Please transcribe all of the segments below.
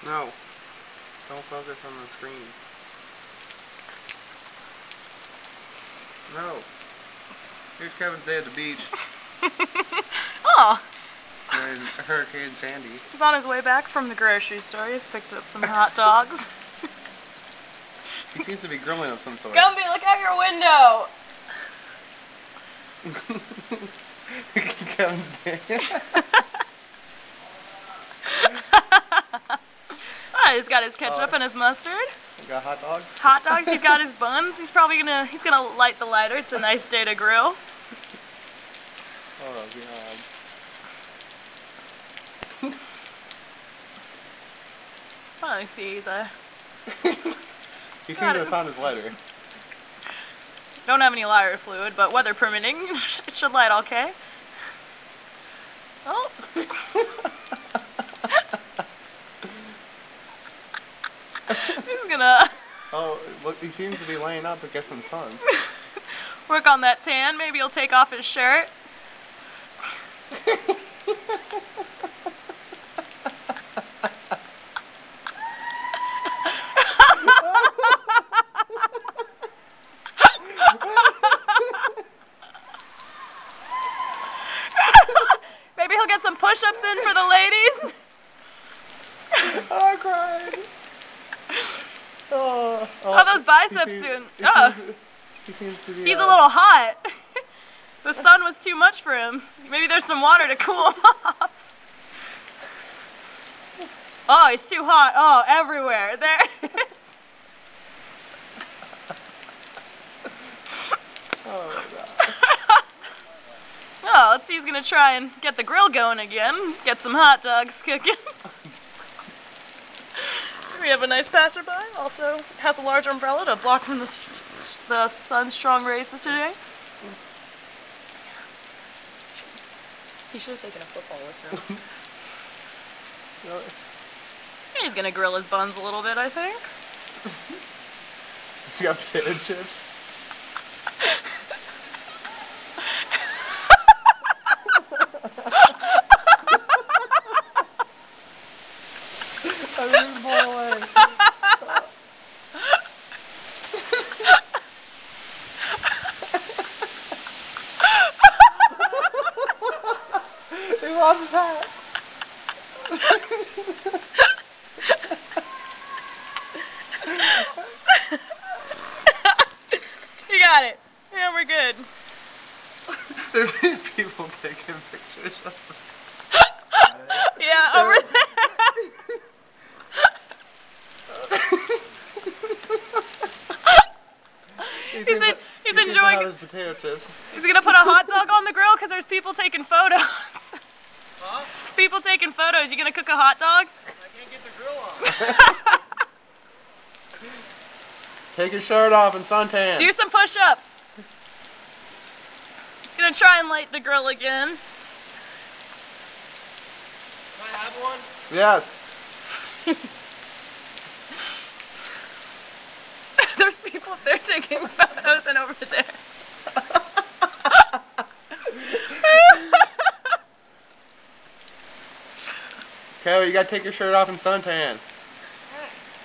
No. Don't focus on the screen. No. Here's Kevin's day at the beach. Oh. During Hurricane Sandy. He's on his way back from the grocery store. He's picked up some hot dogs. He seems to be grilling of some sort. Gumby, look out your window! Kevin's day. Oh, he's got his ketchup and his mustard. You got hot dogs? Hot dogs, he's got his buns. He's gonna light the lighter. It's a nice day to grill. Oh god. Oh, he's He seems to have found his lighter. don't have any lighter fluid, but weather permitting, it should light okay. Oh. He's gonna... Oh, look, he seems to be laying out to get some sun. work on that tan. Maybe he'll take off his shirt. Maybe he'll get some push-ups in for the ladies. Oh, I cried. Oh, Those biceps doing... He seems to be... He's a little hot. The sun was too much for him. Maybe there's some water to cool him off. Oh, he's too hot. Oh, everywhere. There it is. Oh, my God. Oh, let's see, he's gonna try and get the grill going again. Get some hot dogs cooking. We have a nice passerby. Also has a large umbrella to block from the sun's strong rays today. He should have taken a football with him. He's gonna grill his buns a little bit, I think. You got potato chips? I didn't fall away. He lost his hat. You got it. Yeah, we're good. There's people taking pictures of him. Yeah, over there. He's enjoying his potato chips. He's gonna put a hot dog on the grill because there's people taking photos. Huh? People taking photos. You gonna cook a hot dog? I can't get the grill on. Take your shirt off and suntan. Do some push-ups. He's gonna try and light the grill again. Can I have one? Yes. There's people up there taking photos and over there. Okay, you gotta take your shirt off and suntan.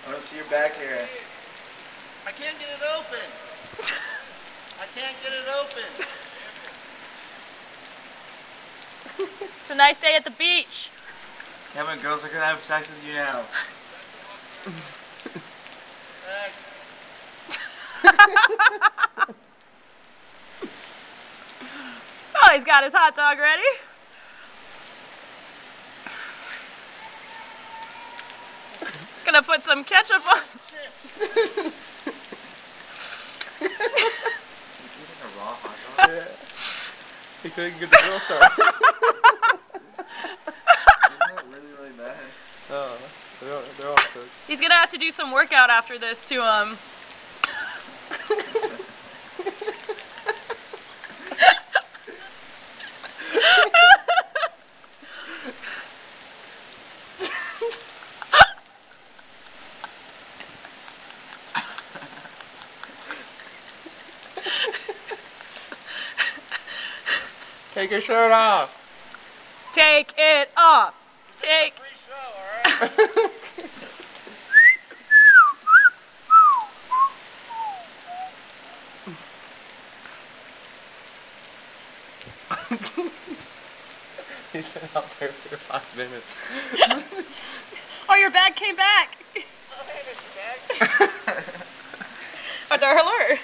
I don't see your back here. I can't get it open. I can't get it open. It's a nice day at the beach. Kevin, girls are gonna have sex with you now. Thanks. Oh, he's got his hot dog ready. Gonna put some ketchup on. Is this like a raw hot dog? Yeah. He couldn't get the grill started. Isn't that really, really bad? Oh, they're all cooked. He's gonna have to do some workout after this to Take your shirt off. take it off. Take. Free show, all right? minutes. Oh, your bag came back. Oh, hey, Mr. Bag. Alert.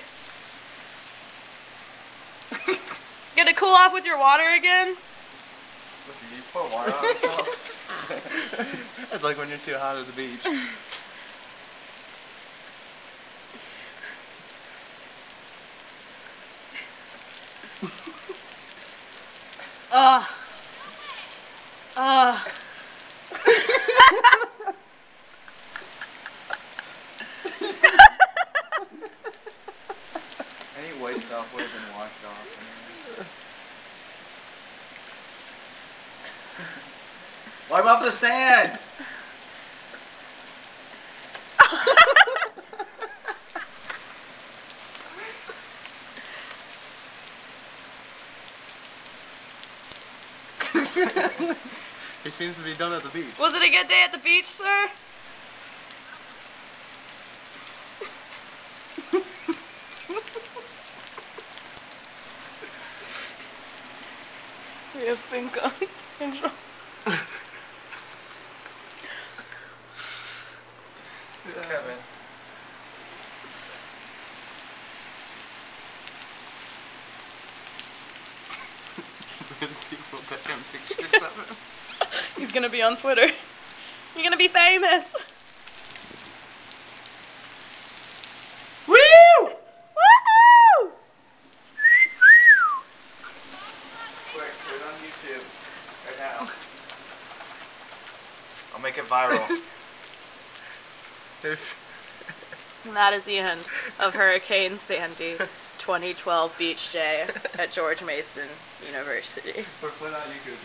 Gonna cool off with your water again? Did you pour water on yourself? It's like when you're too hot at the beach. Ugh. Ugh. Any white stuff would have been washed off. Anyway. Wipe off the sand! It seems to be done at the beach. Was it a good day at the beach, sir? We have Finka. It's Kevin. People taking pictures of it. He's gonna be on Twitter. You're gonna be famous. Woo! Woohoo! Quick, put it on YouTube. Right now. I'll make it viral. And that is the end of Hurricane Sandy 2012 Beach Day at George Mason University. Or put it on YouTube.